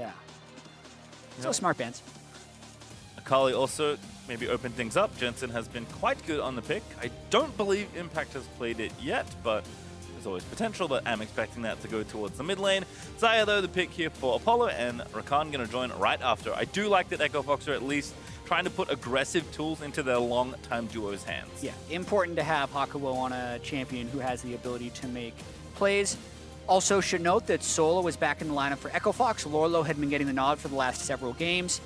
Yeah. So smart bans. Akali also maybe open things up. Jensen has been quite good on the pick. I don't believe Impact has played it yet, but there's always potential, but I'm expecting that to go towards the mid lane. Xayah, though, the pick here for Apollo, and Rakan going to join right after. I do like that Echo Fox are at least trying to put aggressive tools into their long-time duo's hands. Yeah, important to have Hakuho on a champion who has the ability to make plays. Also should note that Solo was back in the lineup for Echo Fox. Lourlo had been getting the nod for the last several games.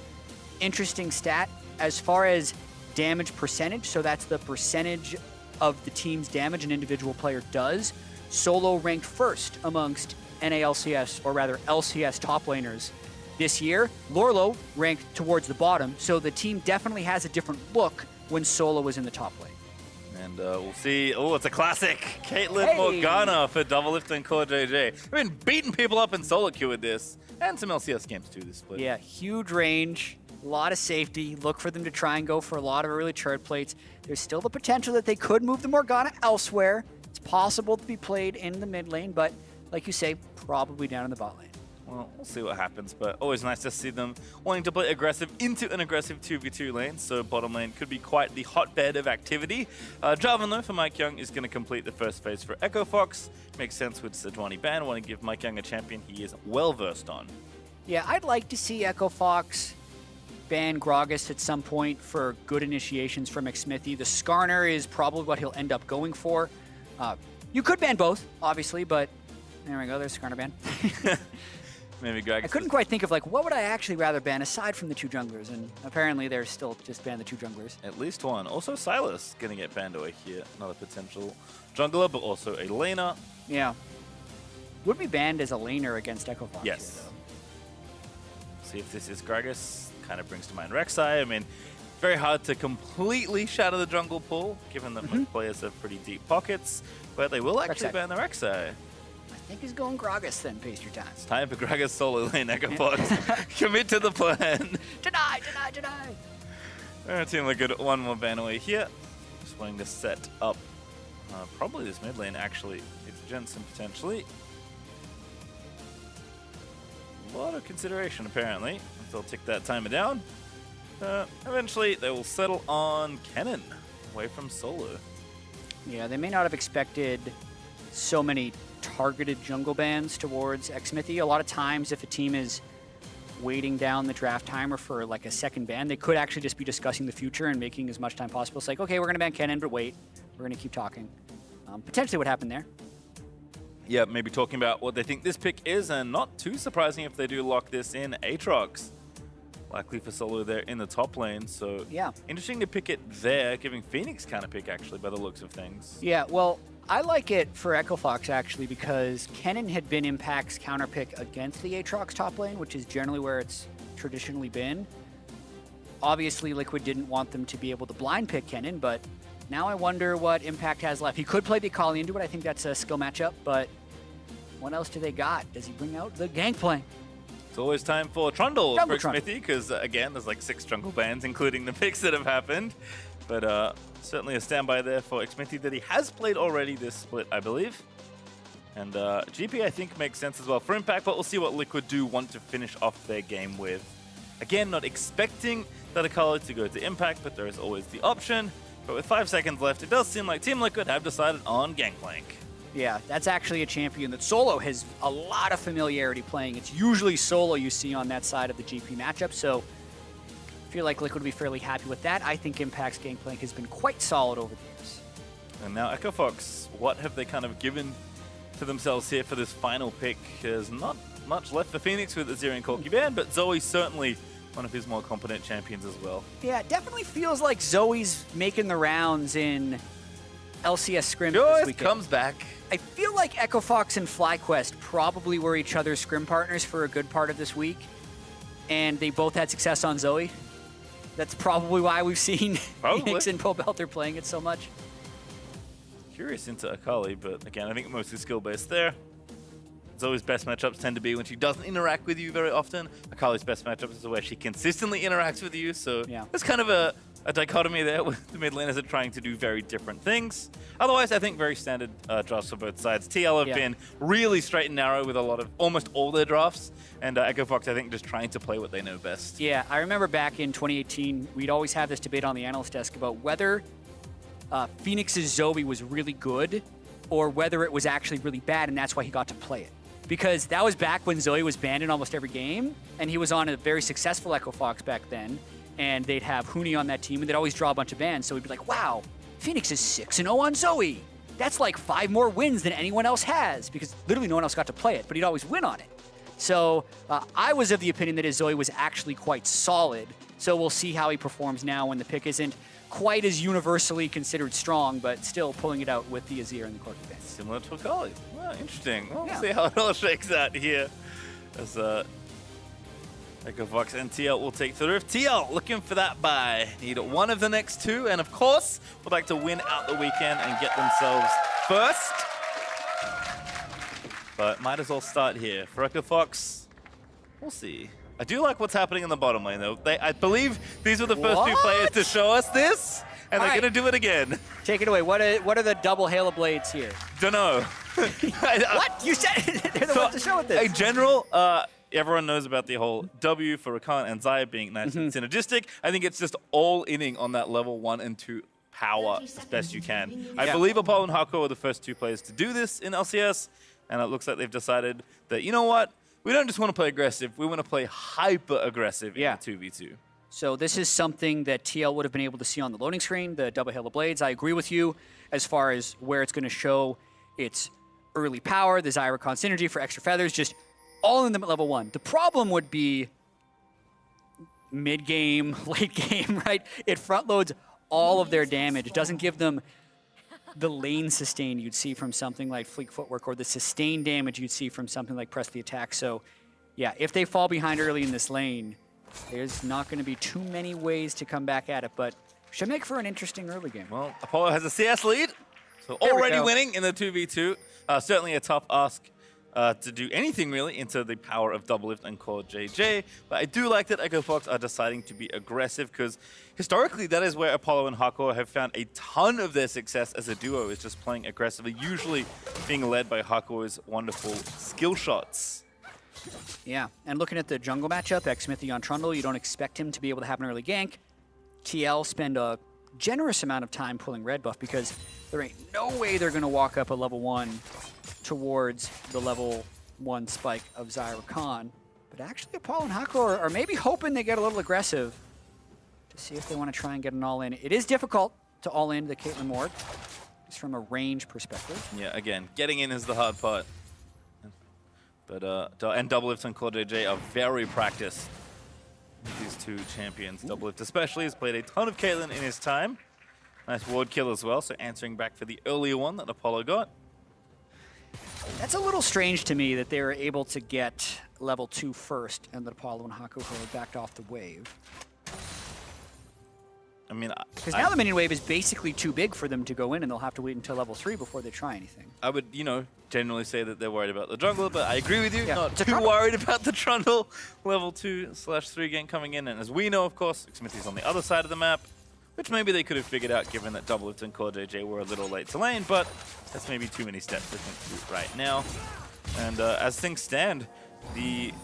Interesting stat, as far as damage percentage, so that's the percentage of the team's damage an individual player does. Solo ranked first amongst NALCS, or rather LCS top laners this year. Lourlo ranked towards the bottom, so the team definitely has a different look when Solo was in the top lane. And we'll see. Oh, it's a classic. Caitlyn Morgana for DoubleLift and CoreJJ. I've been beating people up in solo queue with this, and some LCS games too this split. Yeah, huge range, a lot of safety. Look for them to try and go for a lot of early turret plates. There's still the potential that they could move the Morgana elsewhere. It's possible to be played in the mid lane, but like you say, probably down in the bot lane. Well, we'll see what happens, but always nice to see them wanting to play aggressive into an aggressive 2v2 lane, so bottom lane could be quite the hotbed of activity. Jarvan, though, for MikeYeung is going to complete the first phase for Echo Fox. Makes sense with Sejuani ban, want to give MikeYeung a champion he is well-versed on. Yeah, I'd like to see Echo Fox ban Gragas at some point for good initiations from Xmithie. The Skarner is probably what he'll end up going for. You could ban both, obviously, but there we go, there's Skarner ban. Maybe Gragas. I couldn't quite think of, like, what would I actually rather ban aside from the two junglers, and apparently they're still just ban the two junglers. At least one. Also, Silas going to get banned away here. Another potential jungler, but also a laner. Yeah. Would be banned as a laner against Echo Fox. Yes. Here, though. See if this is Gragas. Kind of brings to mind Rek'Sai. I mean, very hard to completely shatter the jungle pool, given that most players have pretty deep pockets, but they will actually ban the Rek'Sai. I think he's going Gragas then, PastryTime. It's time for Gragas solo lane Echo Fox. Commit to the plan. Deny, deny, deny. Our team look good. One more ban away here. Just wanting to set up probably this mid lane, actually. It's Jensen, potentially. A lot of consideration, apparently. They'll tick that timer down. Eventually, they will settle on Kennen, away from solo. Yeah, they may not have expected so many targeted jungle bans towards Xmithie. A lot of times, if a team is waiting down the draft timer for like a second ban, they could actually just be discussing the future and making as much time possible. It's like, okay, we're going to ban Kennen, but wait, we're going to keep talking. Potentially what happened there. Yeah, maybe talking about what they think this pick is, and not too surprising if they do lock this in. Aatrox, likely for solo there in the top lane, so yeah, interesting to pick it there, giving Phoenix kind of pick actually by the looks of things. Yeah, well, I like it for Echo Fox actually because Kennen had been Impact's counter pick against the Aatrox top lane, which is generally where it's traditionally been. Obviously, Liquid didn't want them to be able to blind pick Kennen, but now I wonder what Impact has left. He could play the Akali into it. I think that's a skill matchup, but what else do they got? Does he bring out the Gangplank? It's always time for Trundle for Trundle. Xmithie, because again, there's like 6 jungle bans, including the picks that have happened. But certainly a standby there for Xmithie that he has played already this split, I believe. And GP, I think, makes sense as well for Impact, but we'll see what Liquid do want to finish off their game with. Again, not expecting that Akali to go to Impact, but there is always the option. But with 5 seconds left, it does seem like Team Liquid have decided on Gangplank. Yeah, that's actually a champion that Solo has a lot of familiarity playing. It's usually Solo you see on that side of the GP matchup, so I feel like Liquid would be fairly happy with that. I think Impact's Gangplank has been quite solid over the years. And now Echo Fox, what have they kind of given to themselves here for this final pick? There's not much left for Phoenix with Azir and Corki ban, but Zoe's certainly one of his more competent champions as well. Yeah, it definitely feels like Zoe's making the rounds in LCS Scrim She this always weekend. comes back. I feel like Echo Fox and FlyQuest probably were each other's Scrim partners for a good part of this week, and they both had success on Zoe. That's probably why we've seen Phoenix and Pobelter playing it so much. Curious into Akali, but again, I think mostly skill-based there. Zoe's best matchups tend to be when she doesn't interact with you very often. Akali's best matchups is where she consistently interacts with you, so yeah, it's kind of a a dichotomy there with the mid laners are trying to do very different things. Otherwise, I think very standard drafts for both sides. TL have been really straight and narrow with a lot of almost all their drafts, and Echo Fox, I think, just trying to play what they know best. Yeah, I remember back in 2018, we'd always have this debate on the analyst desk about whether Phoenix's Zoe was really good or whether it was actually really bad, and that's why he got to play it. Because that was back when Zoe was banned in almost every game, and he was on a very successful Echo Fox back then, and they'd have Huni on that team, and they'd always draw a bunch of bans, so we'd be like, wow, Phoenix is 6-0 on Zoe. That's like 5 more wins than anyone else has, because literally no one else got to play it, but he'd always win on it. So I was of the opinion that his Zoe was actually quite solid, so we'll see how he performs now when the pick isn't quite as universally considered strong, but still pulling it out with the Azir and the Corki ban. Similar to Akali. Wow, interesting. We'll see how it all shakes out here. As Echo Fox and TL will take the roof. TL looking for that buy. Need one of the next 2, and of course, would like to win out the weekend and get themselves first. But might as well start here. For Echo Fox, we'll see. I do like what's happening in the bottom lane, though. I believe these were the first 2 players to show us this, and they're going to do it again. Take it away. What are the double Halo Blades here? Dunno. What? You said they're the ones to show it this. In general, everyone knows about the whole W for Rakan and Xayah being nice and synergistic. I think it's just all-inning on that level 1 and 2 power as best you can. I believe Apollo and Hakuho are the first 2 players to do this in LCS, and it looks like they've decided that, you know what? We don't just want to play aggressive, we want to play hyper-aggressive in the 2v2. So this is something that TL would have been able to see on the loading screen, the double Halo Blades. I agree with you as far as where it's going to show its early power, the Xayah Rakan synergy for extra feathers, just all in them at level 1. The problem would be mid-game, late game, right? It front-loads all of their damage. It doesn't give them the lane sustain you'd see from something like Fleek Footwork or the sustained damage you'd see from something like Press the Attack. So, yeah, if they fall behind early in this lane, there's not going to be too many ways to come back at it, but should make for an interesting early game. Well, Apollo has a CS lead, so already winning in the 2v2. Certainly a tough ask to do anything really into the power of DoubleLift and CoreJJ, but I do like that Echo Fox are deciding to be aggressive because historically that is where Apollo and Hakuho have found a ton of their success as a duo, is just playing aggressively, usually being led by Hakuho's wonderful skill shots. Yeah, and looking at the jungle matchup, Xmithie on Trundle, you don't expect him to be able to have an early gank. TL spend a generous amount of time pulling red buff because there ain't no way they're going to walk up a level 1 towards the level 1 spike of Xayah Rakan. But actually, Apollo and Hakuho are maybe hoping they get a little aggressive to see if they want to try and get an all-in. It is difficult to all-in the Caitlyn Morg, just from a range perspective. Yeah, again, getting in is the hard part. But and DoubleLift and CoreJJ are very practiced. These 2 champions. DoubleLift especially has played a ton of Caitlyn in his time. Nice ward kill as well, so answering back for the earlier one that Apollo got. That's a little strange to me that they were able to get level 2 first and that Apollo and Hakuho backed off the wave. I mean, because now the minion wave is basically too big for them to go in, and they'll have to wait until level 3 before they try anything. I would, you know, generally say that they're worried about the jungler, but I agree with you. Yeah, not too worried about the Trundle level 2/3 gank coming in. And as we know, of course, Xmithie's on the other side of the map, which maybe they could have figured out given that DoubleLift and CoreJJ were a little late to lane, but that's maybe too many steps to think through right now. And as things stand, the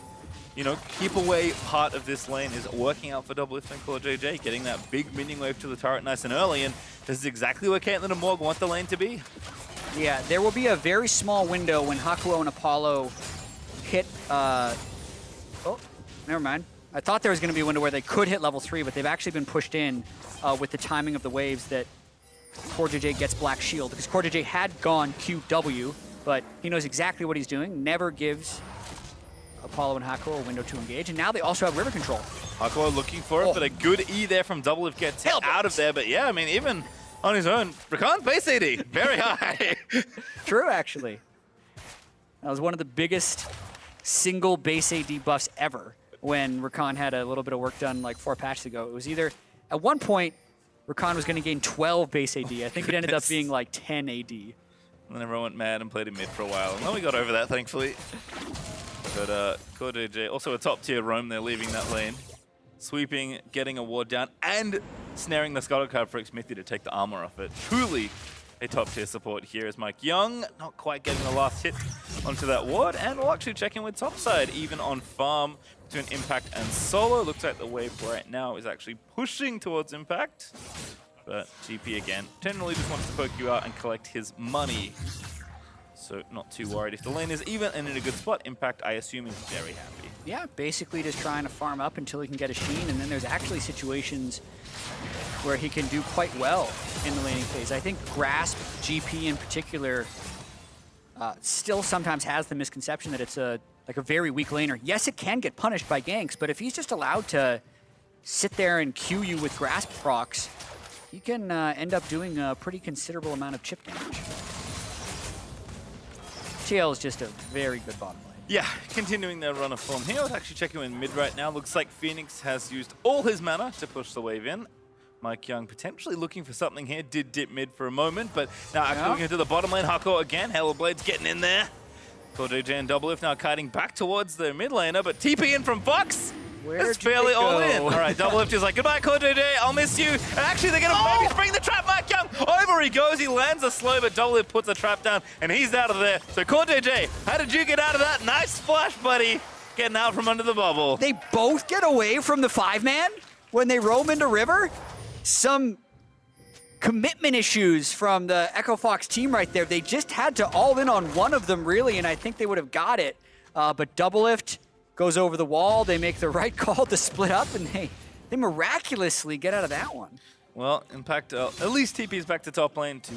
keep away part of this lane is working out for DoubleLift and CoreJJ, getting that big minion wave to the turret nice and early, and this is exactly where Caitlyn and Morg want the lane to be. Yeah, there will be a very small window when Hakuho and Apollo hit, oh, never mind. I thought there was going to be a window where they could hit level 3, but they've actually been pushed in with the timing of the waves that CoreJJ gets Black Shield, because CoreJJ had gone QW, but he knows exactly what he's doing, never gives Apollo and Hakuho a window to engage, and now they also have river control. Hakuho looking for it, but a good E there from DoubleLift gets out of there. But yeah, I mean, even on his own, Rakan's base AD, very high. True, actually. That was one of the biggest single base AD buffs ever when Rakan had a little bit of work done like 4 patches ago. It was either, at one point, Rakan was going to gain 12 base AD. I think it ended up being like 10 AD. And then everyone went mad and played him mid for a while. And then we got over that, thankfully. But CoreJJ, also a top tier roam, they're leaving that lane. Sweeping, getting a ward down, and snaring the Scuttle card for Xmithie to take the armor off it. Truly a top tier support here as MikeYeung not quite getting the last hit onto that ward, and we'll actually check in with topside, even on farm between Impact and Solo. Looks like the wave right now is actually pushing towards Impact, but GP again generally just wants to poke you out and collect his money. So not too worried. If the lane is even and in a good spot, Impact, I assume, is very happy. Yeah, basically just trying to farm up until he can get a Sheen, and then there's actually situations where he can do quite well in the laning phase. I think Grasp, GP in particular, still sometimes has the misconception that it's like a very weak laner. Yes, it can get punished by ganks, but if he's just allowed to sit there and queue you with Grasp procs, he can end up doing a pretty considerable amount of chip damage. TL is just a very good bottom lane. Yeah, continuing their run of form here. Let's actually check him in mid right now. Looks like Phoenix has used all his mana to push the wave in. MikeYeung potentially looking for something here. Did dip mid for a moment, but now actually looking into the bottom lane. Hakuho again. Halo Blades getting in there. CoreJJ and DoubleLift now kiting back towards the mid laner, but TP in from Fox. It's fairly all in. All right, DoubleLift is like, goodbye, CoreJJ, I'll miss you. And actually, they're going to maybe spring the trap. MikeYeung, over he goes. He lands a slow, but DoubleLift puts the trap down, and he's out of there. So CoreJJ, how did you get out of that? Nice splash, buddy. Getting out from under the bubble. They both get away from the 5-man when they roam into River. Some commitment issues from the Echo Fox team right there. They just had to all in on one of them, really, and I think they would have got it. But DoubleLift goes over the wall. They make the right call to split up, and they miraculously get out of that one. Well, Impact at least TP's back to top lane to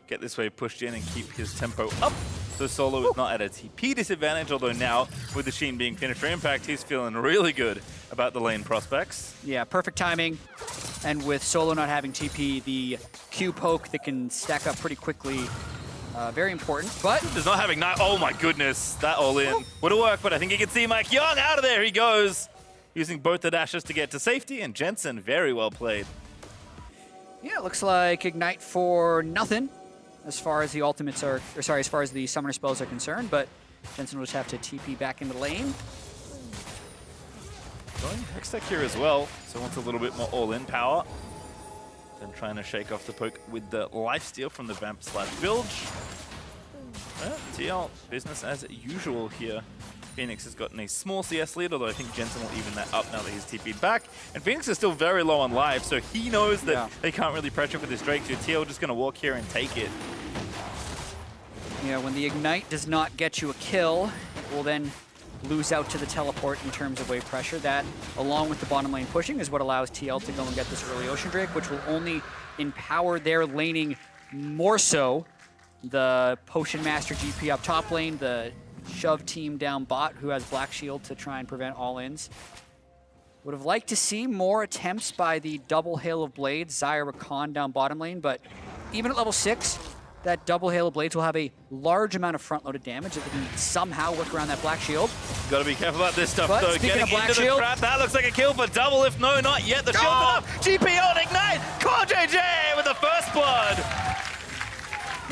get this wave pushed in and keep his tempo up. So Solo is not at a TP disadvantage, although now with the Sheen being finished for Impact, he's feeling really good about the lane prospects. Yeah, perfect timing. And with Solo not having TP, the Q poke that can stack up pretty quickly, very important. But does not having night. Oh my goodness, that all in would have worked, but I think you can see MikeYeung out of there. He goes, using both the dashes to get to safety, and Jensen very well played. Yeah, it looks like Ignite for nothing as far as the ultimates are, or sorry, as far as the summoner spells are concerned, but Jensen will just have to TP back into the lane. Going Hextech here as well, so wants a little bit more all-in power. Then trying to shake off the poke with the lifesteal from the Vamp/Bilge. TL, business as usual here. Phoenix has gotten a small CS lead, although I think Jensen will even that up now that he's TP'd back. And Phoenix is still very low on life, so he knows that they can't really pressure with this Drake, so TL just going to walk here and take it. Yeah, when the Ignite does not get you a kill, it will then lose out to the teleport in terms of wave pressure. That, along with the bottom lane pushing, is what allows TL to go and get this early Ocean Drake, which will only empower their laning more so. The Potion Master GP up top lane, the shove team down bot who has Black Shield to try and prevent all-ins. Would have liked to see more attempts by the double Hail of Blades, Xayah, Rakan down bottom lane, but even at level 6, that double Hail of Blades will have a large amount of front-loaded damage if they can somehow work around that Black Shield. Got to be careful about this stuff, but though. Getting into the trap, that looks like a kill for DoubleLift. No, not yet. The shield's enough. GP on Ignite. CoreJJ with the first blood.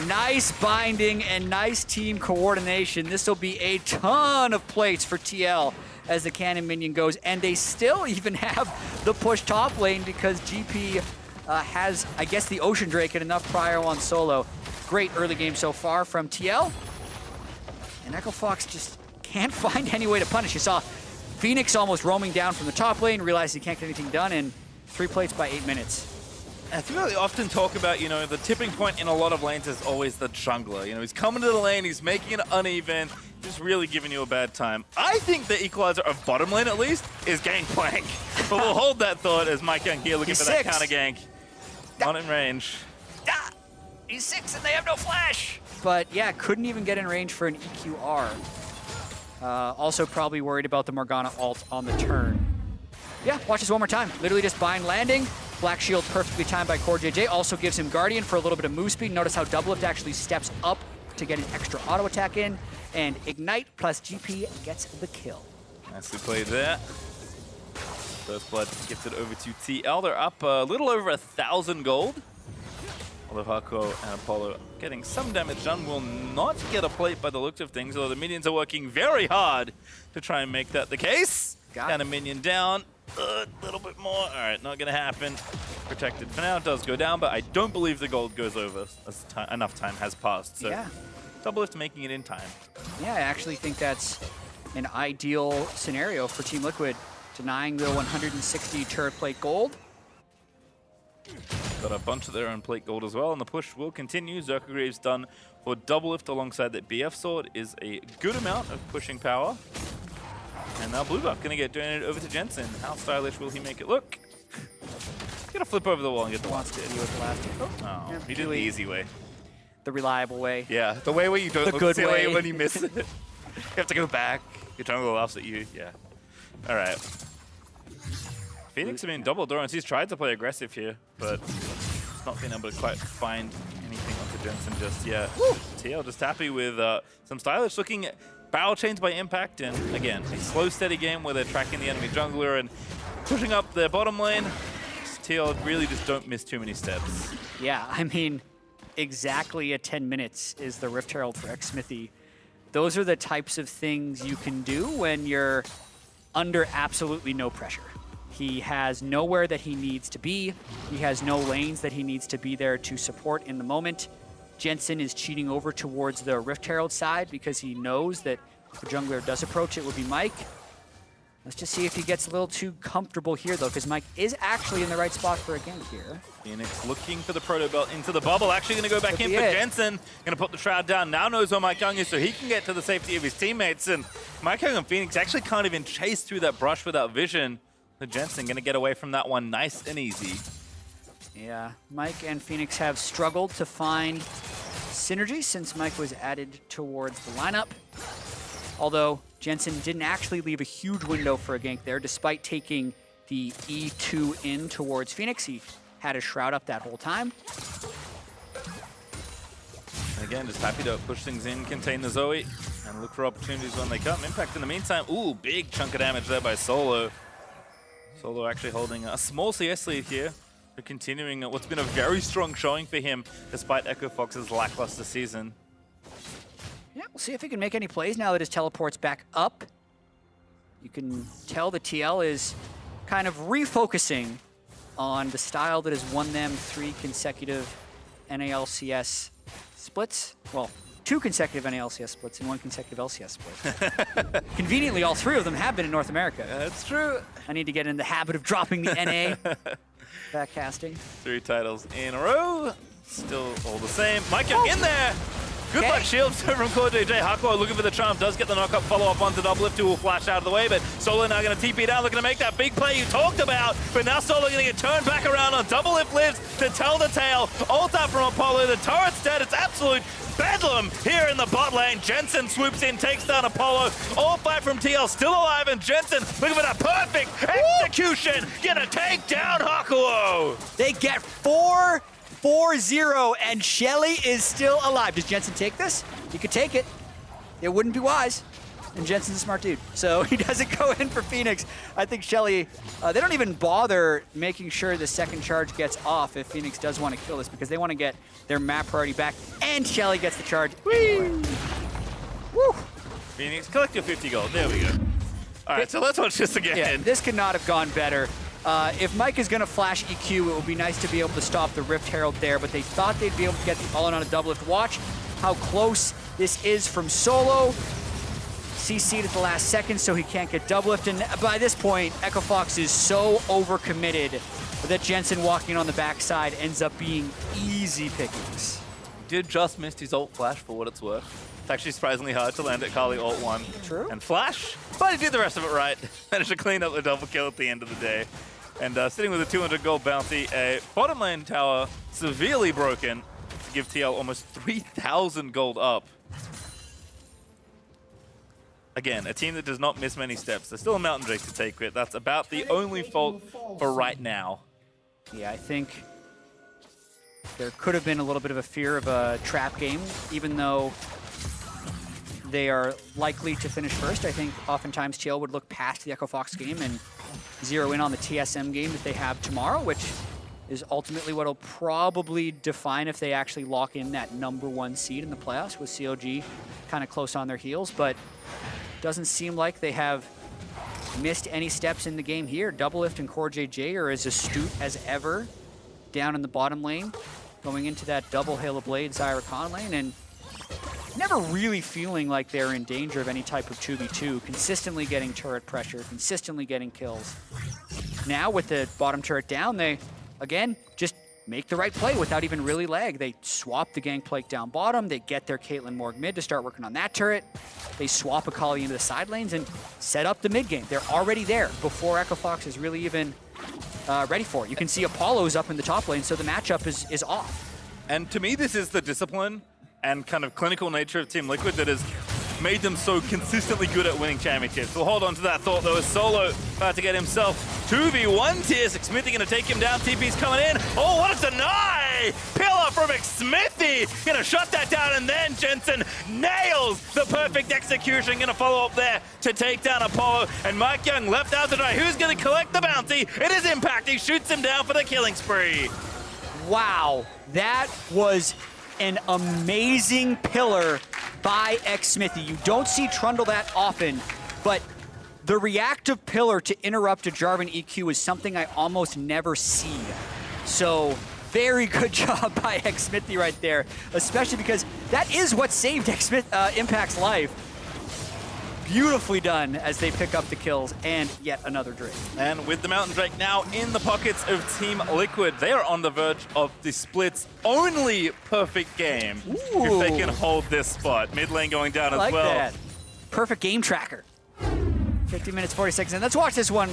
Nice binding and nice team coordination. This will be a ton of plates for TL as the cannon minion goes, and they still even have the push top lane because GP has, I guess, the Ocean Drake and enough prio on Solo. Great early game so far from TL. And Echo Fox just can't find any way to punish. You saw Phoenix almost roaming down from the top lane, realized he can't get anything done in 3 plates by 8 minutes. I think they often talk about, you know, the tipping point in a lot of lanes is always the jungler. You know, he's coming to the lane, he's making it uneven, just really giving you a bad time. I think the equalizer of bottom lane, at least, is Gangplank. But we'll hold that thought as MikeYeung here looking for that counter gank. Not in range. He's 6 and they have no flash. But yeah, couldn't even get in range for an EQR. Also probably worried about the Morgana ult on the turn. Yeah, watch this one more time. Literally just bind landing. Black Shield perfectly timed by CoreJJ. Also gives him Guardian for a little bit of move speed. Notice how DoubleLift actually steps up to get an extra auto attack in. And Ignite plus GP gets the kill. Nicely played there. First blood gets it over to TL. They're up a little over 1,000 gold. Although Hakuho and Apollo getting some damage done, will not get a plate by the looks of things, although the minions are working very hard to try and make that the case. And a minion down. A little bit more. All right, not going to happen. protected for now. It does go down, but I don't believe the gold goes over as enough time has passed. So Yeah. DoubleLift making it in time. Yeah, I actually think that's an ideal scenario for Team Liquid, denying the 160 turret plate gold. Got a bunch of their own plate gold as well, and the push will continue. Zerkagreaves done for DoubleLift alongside that BF sword is a good amount of pushing power. And now Blue Buff gonna get donated over to Jensen. How stylish will he make it look? He's gonna flip over the wall and get the Wants to deal with the last. Oh, Yeah, he did the easy way. The reliable way. Yeah, the way where you don't The look good silly way. when you miss it. You have to go back. Your jungle laughs at you. Yeah. All right. Phoenix have been double drones. He's tried to play aggressive here, but he's not been able to quite find anything onto Jensen just yet. Woo! TL just happy with some stylish looking barrel chains by Impact, and again, a slow, steady game where they're tracking the enemy jungler and pushing up their bottom lane. TL really just don't miss too many steps. Yeah, I mean, exactly at 10 minutes is the Rift Herald for Xmithie. Those are the types of things you can do when you're under absolutely no pressure. He has nowhere that he needs to be. He has no lanes that he needs to be there to support in the moment. Jensen is cheating over towards the Rift Herald side because he knows that if the jungler does approach, it would be Mike. Let's just see if he gets a little too comfortable here, though, because Mike is actually in the right spot for a gank here. Phoenix looking for the Proto Belt into the bubble. Actually going to go back in for it. Jensen. Going to put the Shroud down. Now knows where MikeYeung is, so he can get to the safety of his teammates. And MikeYeung and Phoenix actually can't even chase through that brush without vision. So Jensen going to get away from that one nice and easy. Yeah, Mike and Phoenix have struggled to find synergy since Mike was added towards the lineup. Although Jensen didn't actually leave a huge window for a gank there, despite taking the E2 in towards Phoenix. He had his Shroud up that whole time. And again, just happy to push things in, contain the Zoe, and look for opportunities when they come. Impact in the meantime. Ooh, big chunk of damage there by Solo. Solo actually holding a small CS lead here, but continuing what's been a very strong showing for him, despite Echo Fox's lackluster season. Yeah, we'll see if he can make any plays now that his teleport's back up. You can tell the TL is kind of refocusing on the style that has won them 3 consecutive NALCS splits. Well, 2 consecutive NALCS splits and 1 consecutive LCS split. Conveniently, all 3 of them have been in North America. That's true. I need to get in the habit of dropping the NA backcasting. 3 titles in a row. Still all the same. MikeYeung in there. Good luck shields from CoreJJ. Hakuho looking for the charm, does get the knock-up follow-up onto DoubleLift, who will flash out of the way, but Solo now going to TP down, looking to make that big play you talked about, but now Solo going to get turned back around on DoubleLift lives to tell the tale. Ult up from Apollo, the turret's dead, it's absolute bedlam here in the bot lane. Jensen swoops in, takes down Apollo. All 5 from TL still alive, and Jensen looking for that perfect execution, gonna take down Hakuho. They get 4-0, and Shelly is still alive. Does Jensen take this? He could take it. It wouldn't be wise. And Jensen's a smart dude, so he doesn't go in for Phoenix. I think Shelly, they don't even bother making sure the second charge gets off if Phoenix does want to kill this, because they want to get their map priority back, and Shelly gets the charge. Anyway. Woo! Phoenix, collect your 50 gold. There we go. All right, so let's watch this again. Yeah, this could not have gone better. If Mike is going to flash EQ, it would be nice to be able to stop the Rift Herald there, but they thought they'd be able to get the all-in on a DoubleLift. Watch how close this is from Solo. CC'd at the last second, so he can't get DoubleLift. And by this point, Echo Fox is so overcommitted that Jensen walking on the backside ends up being easy pickings. Did just miss his ult flash for what it's worth. It's actually surprisingly hard to land at Akali ult 1 True. and flash, but he did the rest of it right. Managed to clean up the double kill at the end of the day. And sitting with a 200 gold bounty, a bottom lane tower severely broken to give TL almost 3,000 gold up. Again, a team that does not miss many steps. There's still a Mountain Drake to take with. That's about the only fault for right now. Yeah, I think there could have been a little bit of a fear of a trap game, even though they are likely to finish first. I think oftentimes TL would look past the Echo Fox game and zero in on the TSM game that they have tomorrow, which is ultimately what will probably define if they actually lock in that #1 seed in the playoffs, with COG kind of close on their heels. But doesn't seem like they have missed any steps in the game here. DoubleLift and CoreJJ are as astute as ever down in the bottom lane, going into that double Halo Blade Xayah Rakan lane, and never really feeling like they're in danger of any type of 2v2, consistently getting turret pressure, consistently getting kills. Now with the bottom turret down, they, again, just make the right play without even really lag. They swap the Gangplank down bottom, they get their Caitlyn Morg mid to start working on that turret, they swap Akali into the side lanes and set up the mid game. They're already there before EchoFox is really even ready for it. You can see Apollo's up in the top lane, so the matchup is off. And to me, this is the discipline and kind of clinical nature of Team Liquid that has made them so consistently good at winning championships. We'll hold on to that thought though, as Solo about to get himself 2v1 tiers. Xmithie gonna take him down, TP's coming in. Oh, what a deny! Pillar from Xmithie! Gonna shut that down, and then Jensen nails the perfect execution. Gonna follow up there to take down Apollo, and MikeYeung left out to dry. Who's gonna collect the bounty? It is Impact, he shoots him down for the killing spree. Wow, that was an amazing pillar by Xmithie. You don't see Trundle that often, but the reactive pillar to interrupt a Jarvan EQ is something I almost never see. So very good job by Xmithie right there, especially because that is what saved Impact's life. Beautifully done as they pick up the kills and yet another Drake. And with the Mountain Drake now in the pockets of Team Liquid, they are on the verge of the split's only perfect game. Ooh. If they can hold this spot. Mid lane going down as well. That. Perfect game tracker. 50 minutes, 40 seconds in. Let's watch this one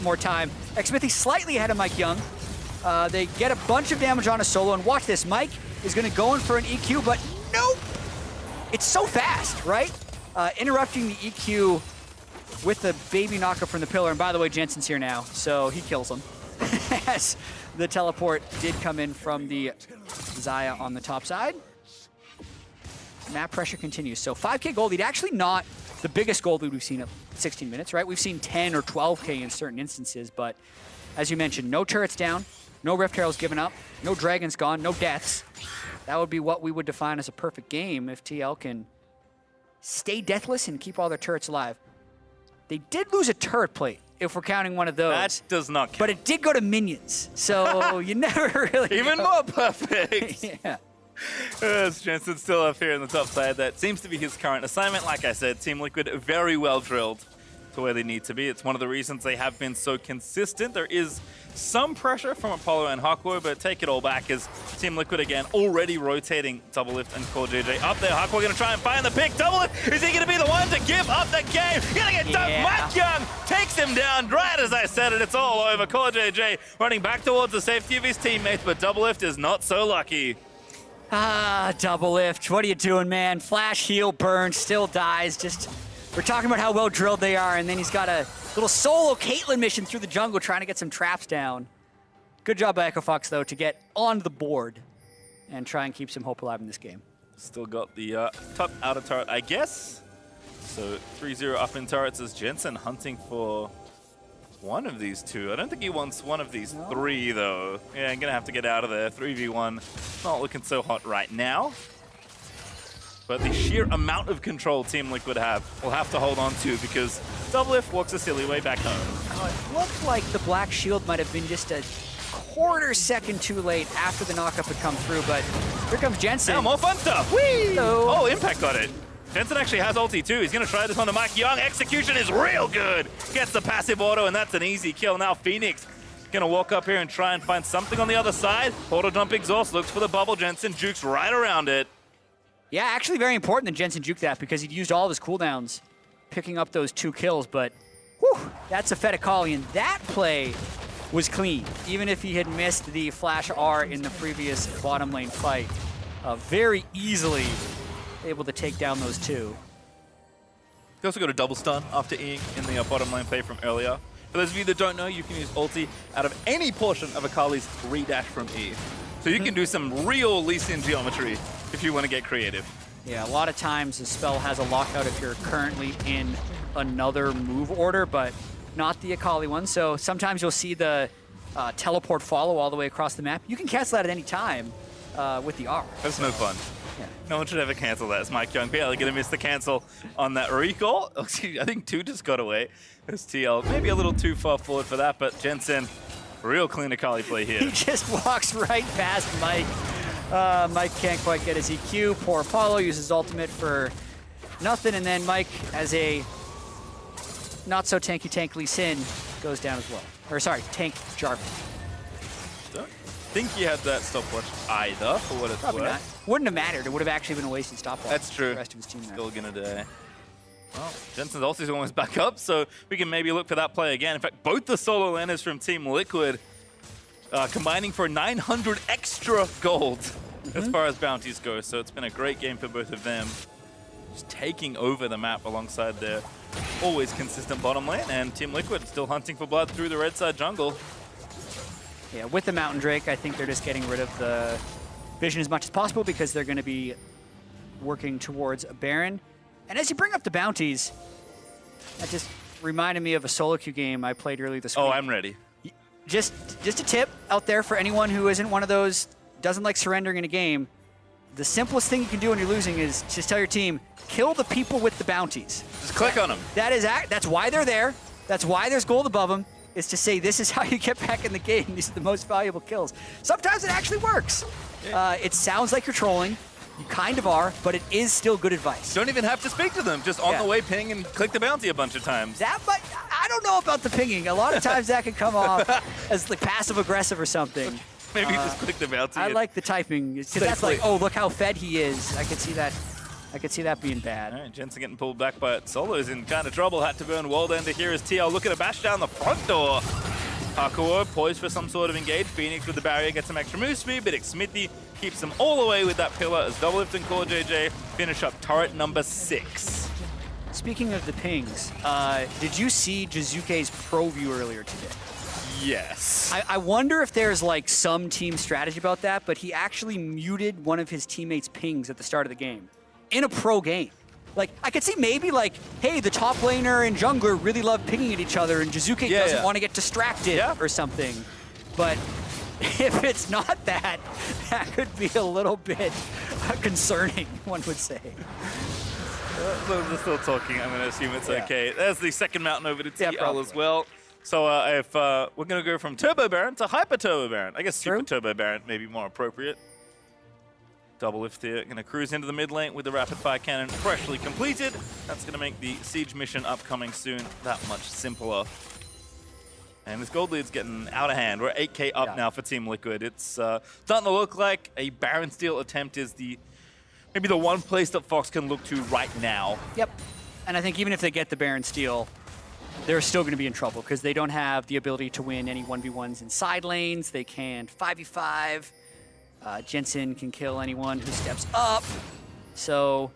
more time. Xmithie slightly ahead of MikeYeung. They get a bunch of damage on a solo, and watch this. Mike is going to go in for an EQ, but nope! It's so fast, right? Interrupting the EQ with the baby knockup from the pillar. And by the way, Jensen's here now, so he kills him. As the teleport did come in from the Xayah on the top side. Map pressure continues. So 5K gold lead, actually not the biggest gold lead we've seen at 16 minutes, right? We've seen 10 or 12K in certain instances, but as you mentioned, no turrets down, no Rift Heralds given up, no dragons gone, no deaths. That would be what we would define as a perfect game if TL can stay deathless and keep all their turrets alive. They did lose a turret plate, if we're counting one of those. That does not count. But it did go to minions, so you never really Even more perfect! Yeah. Jensen's still up here in the top side. That seems to be his current assignment. Like I said, Team Liquid very well drilled to where they need to be. It's one of the reasons they have been so consistent. There is some pressure from Apollo and Hakuho, but take it all back as Team Liquid again already rotating DoubleLift and CoreJJ up there. Hakuho gonna try and find the pick. DoubleLift, is he gonna be the one to give up the game? Gonna get dumped. MikeYeung takes him down right as I said it. It's all over. CoreJJ running back towards the safety of his teammates, but DoubleLift is not so lucky. Ah, DoubleLift, what are you doing, man? Flash, heal, burn, still dies. Just, we're talking about how well drilled they are, and then he's got a little solo Caitlyn mission through the jungle trying to get some traps down. Good job by EchoFox, though, to get on the board and try and keep some hope alive in this game. Still got the top outer turret, I guess. So 3-0 up in turrets as Jensen hunting for one of these two. I don't think he wants one of these three, though. Yeah, I'm going to have to get out of there. 3v1, not looking so hot right now. But the sheer amount of control Team Liquid will have to hold on to because DoubleLift walks a silly way back home. It looked like the Black Shield might have been just a quarter second too late after the knockup had come through, but here comes Jensen. Now more fun stuff. Whee! Hello. Oh, Impact got it. Jensen actually has ulti too. He's going to try this on to MikeYeung. Execution is real good. Gets the passive auto, and that's an easy kill. Now Phoenix going to walk up here and try and find something on the other side. Auto jump exhaust, looks for the bubble. Jensen jukes right around it. Yeah, actually very important that Jensen juked that because he'd used all of his cooldowns picking up those 2 kills, but whew, that's a fed Akali, and that play was clean, even if he had missed the flash R in the previous bottom lane fight. Very easily able to take down those 2. He also got a double stun after Eing in the bottom lane play from earlier. For those of you that don't know, you can use ulti out of any portion of Akali's redash from E. So you can do some real Lee Sin geometry if you want to get creative. Yeah, a lot of times the spell has a lockout if you're currently in another move order, but not the Akali one. So sometimes you'll see the teleport follow all the way across the map. You can cancel that at any time with the R. That's no fun. Yeah. No one should ever cancel that. It's MikeYeung barely going to miss the cancel on that recall. I think 2 just got away. It's TL maybe a little too far forward for that, but Jensen Real clean Akali play here. He just walks right past Mike. Mike can't quite get his EQ. Poor Apollo uses ultimate for nothing, and then Mike, as a not so tanky Lee Sin, goes down as well. Or sorry, tank Jarvan. Don't think he had that stopwatch either, for what it's Probably worth. not. Wouldn't have mattered. It would have actually been a wasted stopwatch. That's true. For the rest of his team there. Still gonna die. Well, Jensen's ulti is almost back up, so we can maybe look for that play again. In fact, both the solo laners from Team Liquid combining for 900 extra gold as far as bounties go. So it's been a great game for both of them. Just taking over the map alongside their always consistent bottom lane, and Team Liquid still hunting for blood through the red side jungle. Yeah, with the Mountain Drake, I think they're just getting rid of the vision as much as possible because they're going to be working towards a Baron. And as you bring up the bounties, that just reminded me of a solo queue game I played earlier this week. Oh, I'm ready. Just a tip out there for anyone who isn't one of those, doesn't like surrendering in a game. The simplest thing you can do when you're losing is just tell your team, kill the people with the bounties. Just click on them. That's why they're there. That's why there's gold above them, is to say this is how you get back in the game. These are the most valuable kills. Sometimes it actually works. It sounds like you're trolling. You kind of are, but it is still good advice. Don't even have to speak to them. Just on the way ping and click the bounty a bunch of times. I don't know about the pinging. A lot of times that can come off as like passive aggressive or something. Maybe just click the bounty. I like the typing. That's like, oh, look how fed he is. I could see that. I could see that being bad. All right, Jensen getting pulled back by it. Solo's in kind of trouble. Had to burn World Ender here as TL looking to bash down the front door. Hakuho poised for some sort of engage. Phoenix with the barrier gets some extra move speed, but Xmithie keeps them all the way with that pillar as DoubleLift and CoreJJ finish up turret number 6. Speaking of the pings, did you see Jizuke's pro view earlier today? Yes. I wonder if there's like some team strategy about that, but he actually muted one of his teammates' pings at the start of the game in a pro game. Like, I could see maybe like, hey, the top laner and jungler really love pinging at each other and Jizuke doesn't want to get distracted or something. But if it's not that, that could be a little bit concerning, one would say. They're still talking. I'm going to assume it's okay. There's the second mountain over to TL as well. So if we're going to go from Turbo Baron to Hyper Turbo Baron. I guess Super Turbo Baron may be more appropriate. DoubleLift here, going to cruise into the mid lane with the rapid fire cannon freshly completed. That's going to make the siege mission upcoming soon that much simpler. And this gold lead's getting out of hand. We're 8k up now for Team Liquid. It's starting to look like a Baron steal attempt is maybe the one place that Fox can look to right now. Yep. And I think even if they get the Baron steal, they're still going to be in trouble because they don't have the ability to win any 1v1s in side lanes. They can't 5v5. Jensen can kill anyone who steps up. So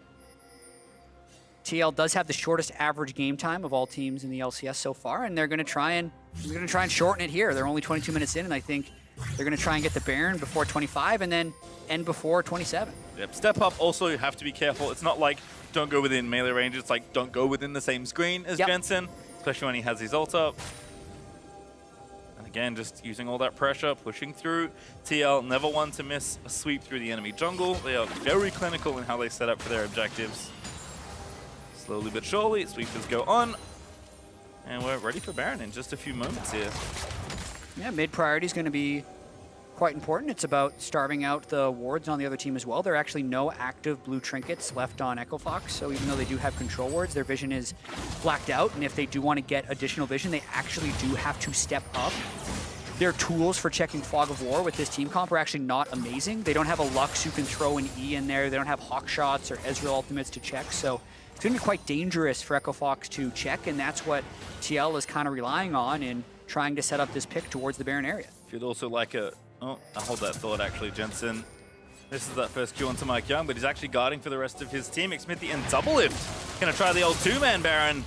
TL does have the shortest average game time of all teams in the LCS so far, and they're going to try and shorten it here. They're only 22 minutes in, and I think they're going to try and get the Baron before 25 and then end before 27. Yep. Step up also, you have to be careful. It's not like don't go within melee range. It's like don't go within the same screen as Jensen, especially when he has his ult up. Again, just using all that pressure, pushing through. TL never one to miss a sweep through the enemy jungle. They are very clinical in how they set up for their objectives. Slowly but surely, sweepers go on. And we're ready for Baron in just a few moments here. Yeah, mid priority is going to be quite important. It's about starving out the wards on the other team as well. There are actually no active blue trinkets left on Echo Fox, so even though they do have control wards, their vision is blacked out, and if they do want to get additional vision, they actually do have to step up. Their tools for checking Fog of War with this team comp are actually not amazing. They don't have a Lux who can throw an E in there. They don't have Hawk Shots or Ezreal ultimates to check, so it's going to be quite dangerous for Echo Fox to check, and that's what TL is kind of relying on in trying to set up this pick towards the Baron area. If you'd also like a... Oh, I'll hold that thought, actually, Jensen. This is that first Q onto MikeYeung, but he's actually guarding for the rest of his team. Xmithie and DoubleLift gonna try the old two-man Baron.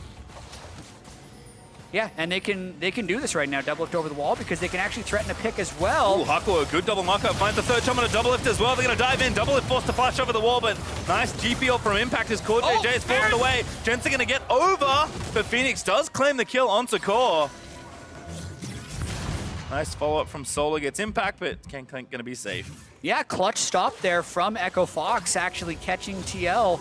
Yeah, and they can do this right now, DoubleLift over the wall, because they can actually threaten a pick as well. Ooh, Hakuho, good double knockout. Finds the third jump on a DoubleLift as well. They're gonna dive in. DoubleLift forced to flash over the wall, but nice GP ult from Impact as CoreJJ is forced away. Jensen gonna get over, but Phoenix does claim the kill onto Core. Nice follow-up from Solo, gets Impact, but Gangplank gonna be safe. Yeah, clutch stop there from Echo Fox, actually catching TL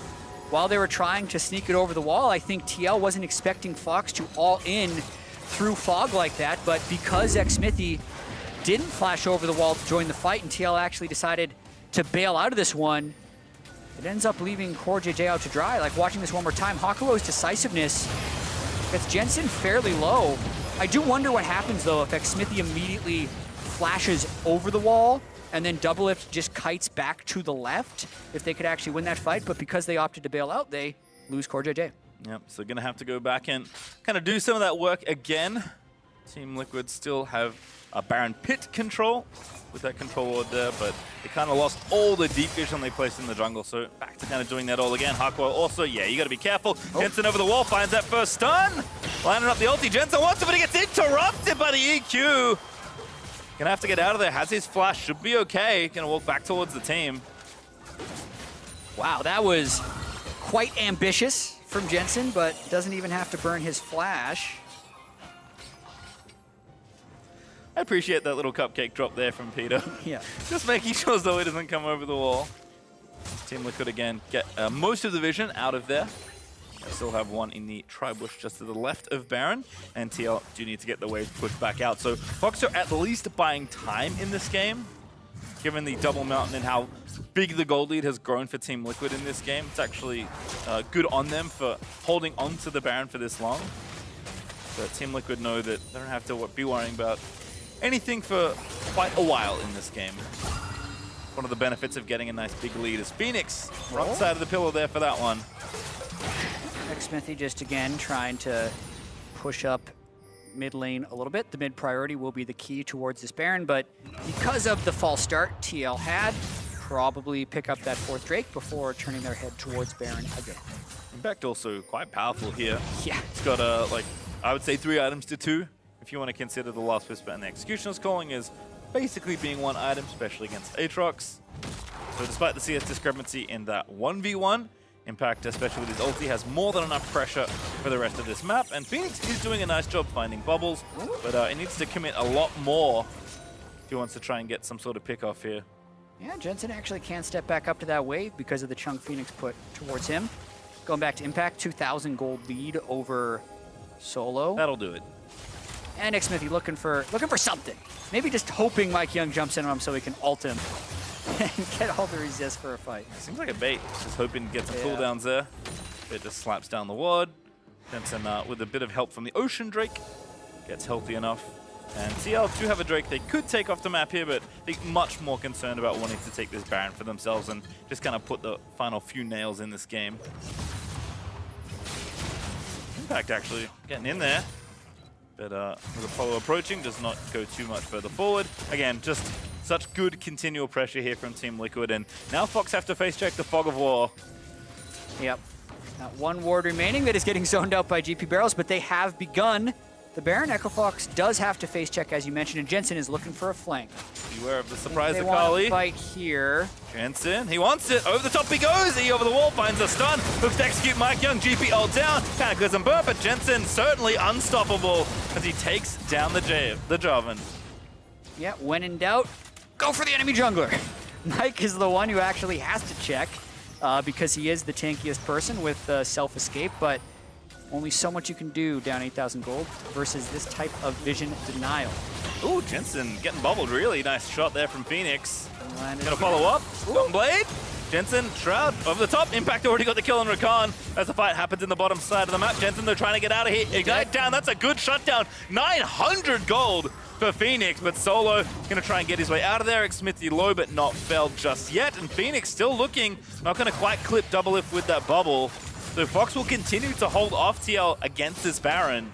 while they were trying to sneak it over the wall. I think TL wasn't expecting Fox to all in through fog like that, but because Xmithie didn't flash over the wall to join the fight, and TL actually decided to bail out of this one. It ends up leaving CoreJJ out to dry. Like, watching this one more time, Hakuho's decisiveness gets Jensen fairly low. I do wonder what happens, though, if Xmithie immediately flashes over the wall and then DoubleLift just kites back to the left, if they could actually win that fight. But because they opted to bail out, they lose CoreJJ. Yep, so going to have to go back and kind of do some of that work again. Team Liquid still have a Baron Pit control with that control ward there, but they kind of lost all the deep vision they placed in the jungle, so back to kind of doing that all again. Hakuho also, yeah, you got to be careful. Jensen over the wall finds that first stun. Lining up the ulti. Jensen wants it, but he gets interrupted by the EQ. Gonna have to get out of there. Has his flash, should be okay. Gonna walk back towards the team. Wow, that was quite ambitious from Jensen, but doesn't even have to burn his flash. I appreciate that little cupcake drop there from Peter. Yeah. Just making sure Zoe doesn't come over the wall. Team Liquid again get most of the vision out of there. They still have one in the tri-bush just to the left of Baron, and TL do need to get the wave pushed back out. So Fox are at least buying time in this game, given the double mountain and how big the gold lead has grown for Team Liquid in this game. It's actually good on them for holding on to the Baron for this long. But Team Liquid know that they don't have to be worrying about anything for quite a while in this game. One of the benefits of getting a nice big lead is Phoenix. Right side of the pillow there for that one. Xmithie just again trying to push up mid lane a little bit. The mid priority will be the key towards this Baron, but because of the false start TL had, probably pick up that fourth Drake before turning their head towards Baron again. Impact also quite powerful here. Yeah. It's got like, I would say 3 items to 2. If you want to consider the Last Whisper and the Executioner's Calling as basically being 1 item, especially against Aatrox. So despite the CS discrepancy in that 1v1, Impact, especially with his ulti, has more than enough pressure for the rest of this map. And Phoenix is doing a nice job finding bubbles, but it needs to commit a lot more if he wants to try and get some sort of pick off here. Yeah, Jensen actually can't step back up to that wave because of the chunk Phoenix put towards him. Going back to Impact, 2,000 gold lead over Solo. That'll do it. And Xmithie looking for something. Maybe just hoping MikeYeung jumps in on him so he can ult him and get all the resist for a fight. Seems like a bait. Just hoping to get some cooldowns there. It just slaps down the ward. Jensen, with a bit of help from the Ocean Drake, gets healthy enough. And TL do have a Drake they could take off the map here, but I think much more concerned about wanting to take this Baron for themselves and just kind of put the final few nails in this game. Impact actually getting in there. But with Apollo approaching, does not go too much further forward. Again, just such good continual pressure here from Team Liquid. And now Fox have to face check the Fog of War. Yep. Not one ward remaining that is getting zoned out by GP Barrels, but they have begun. The Baron Echo Fox does have to face check, as you mentioned, and Jensen is looking for a flank. Beware of the surprise Akali. Akali. Fight here. Jensen, he wants it. Over the top he goes. He over the wall, finds a stun. Looks to execute MikeYeung. GP ult down. Kind of goes and burn, but Jensen certainly unstoppable as he takes down the Jarvan. Yeah, when in doubt, go for the enemy jungler. Mike is the one who actually has to check because he is the tankiest person with self-escape, but only so much you can do down 8,000 gold versus this type of vision denial. Ooh, Jensen getting bubbled. Really nice shot there from Phoenix. Gonna follow up. Golden Blade. Jensen, Shroud, over the top. Impact already got the kill on Rakan as the fight happens in the bottom side of the map. Jensen, they're trying to get out of here. Ignite down. That's a good shutdown. 900 gold for Phoenix, but Solo gonna try and get his way out of there. Xmithie low, but not felled just yet. And Phoenix still looking, not gonna quite clip DoubleLift with that bubble. So Fox will continue to hold off TL against this Baron.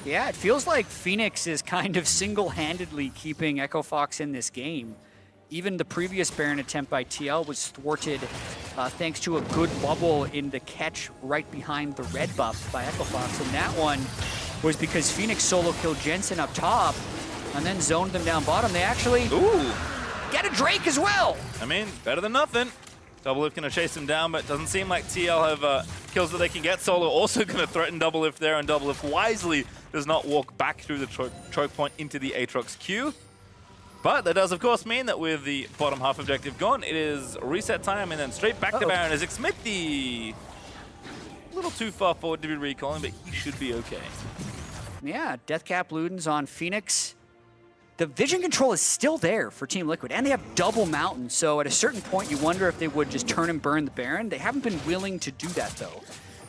Yeah, it feels like Phoenix is kind of single-handedly keeping Echo Fox in this game. Even the previous Baron attempt by TL was thwarted thanks to a good bubble in the catch right behind the red buff by Echo Fox. And that one was because Phoenix solo killed Jensen up top and then zoned them down bottom. They actually get a Drake as well. I mean, better than nothing. DoubleLift going to chase him down, but it doesn't seem like TL have kills that they can get. Solo also going to threaten DoubleLift there, and DoubleLift wisely does not walk back through the choke point into the Aatrox queue. But that does, of course, mean that with the bottom half objective gone, it is reset time and then straight back to Baron as Xmithie. A little too far forward to be recalling, but he should be okay. Yeah, Deathcap Ludens on Phoenix. the vision control is still there for Team Liquid, and they have double Mountain, so at a certain point you wonder if they would just turn and burn the Baron. They haven't been willing to do that, though.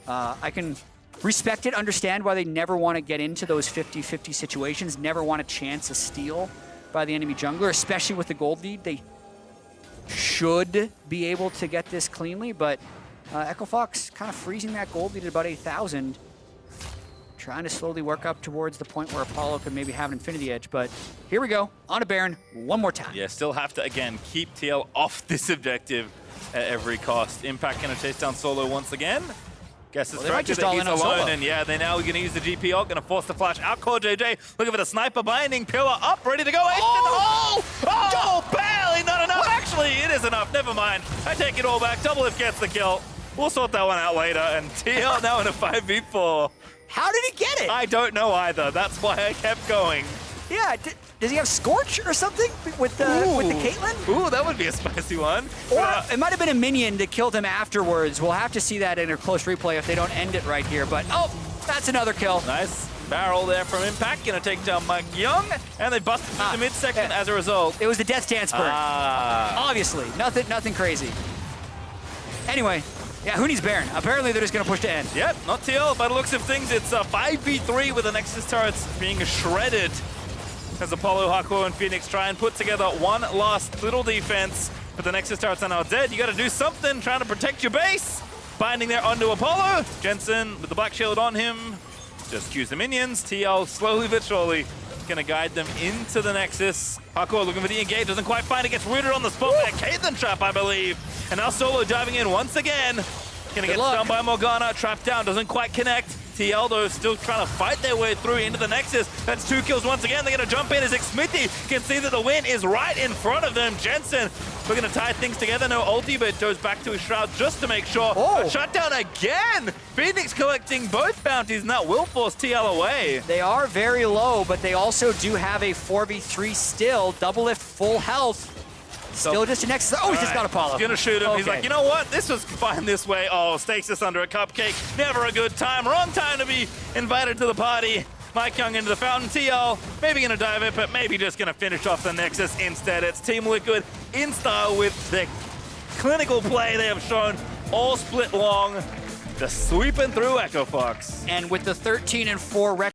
I can respect it, understand why they never want to get into those 50-50 situations, never want a chance a steal by the enemy jungler, especially with the gold lead. They should be able to get this cleanly, but Echo Fox kind of freezing that gold lead at about 8,000. Trying to slowly work up towards the point where Apollo could maybe have an Infinity Edge, but here we go, on a Baron, one more time. Yeah, still have to, again, keep TL off this objective at every cost. Impact gonna chase down Solo once again. Guess it's might just that all he's in on alone, Solo. and yeah, they now are gonna use the GP ult, gonna force the flash out. CoreJJ looking for the sniper binding, pillar up, ready to go. Oh, barely, not enough. Actually, it is enough, never mind. I take it all back, DoubleLift gets the kill. We'll sort that one out later, and TL now in a 5v4. How did he get it? I don't know either. That's why I kept going. Yeah, does he have Scorch or something with the Caitlyn? Ooh, that would be a spicy one. Or it might have been a minion that killed him afterwards. We'll have to see that in a close replay if they don't end it right here. But, oh, that's another kill. Nice barrel there from Impact. Gonna take down MikeYeung, and they busted through the midsection as a result. It was the Death Dance burn. Obviously, nothing crazy. Anyway. Yeah, who needs Baron? Apparently they're just going to push to end. Yep, not TL. By the looks of things, it's a 5v3 with the Nexus turrets being shredded as Apollo, Hakuho, and Phoenix try and put together one last little defense. But the Nexus turrets are now dead. You got to do something, trying to protect your base. Binding there onto Apollo. Jensen with the Black Shield on him. Just cues the minions. TL slowly but surely going to guide them into the Nexus. Hakuho looking for the engage, doesn't quite find it, gets rooted on the spot by a Caitlyn trap, I believe. And now Solo diving in once again. Gonna get stunned by Morgana, trapped down, doesn't quite connect. TL though still trying to fight their way through into the Nexus. That's 2 kills once again. They're gonna jump in as Xmithie can see that the win is right in front of them. Jensen looking to tie things together. No ulti, but goes back to his shroud just to make sure. Oh. Shut down again. Phoenix collecting both bounties, and that will force TL away. They are very low, but they also do have a 4v3 still. DoubleLift full health. Still just a Nexus. Oh, he's just got Apollo. He's gonna shoot him. Okay. He's like, you know what? This was fine this way. Oh, Stasis under a cupcake. Never a good time. Wrong time to be invited to the party. MikeYeung into the fountain. TL maybe gonna dive it, but maybe just gonna finish off the Nexus instead. It's Team Liquid in style with the clinical play they have shown all split long. Just sweeping through Echo Fox. And with the 13-4 record.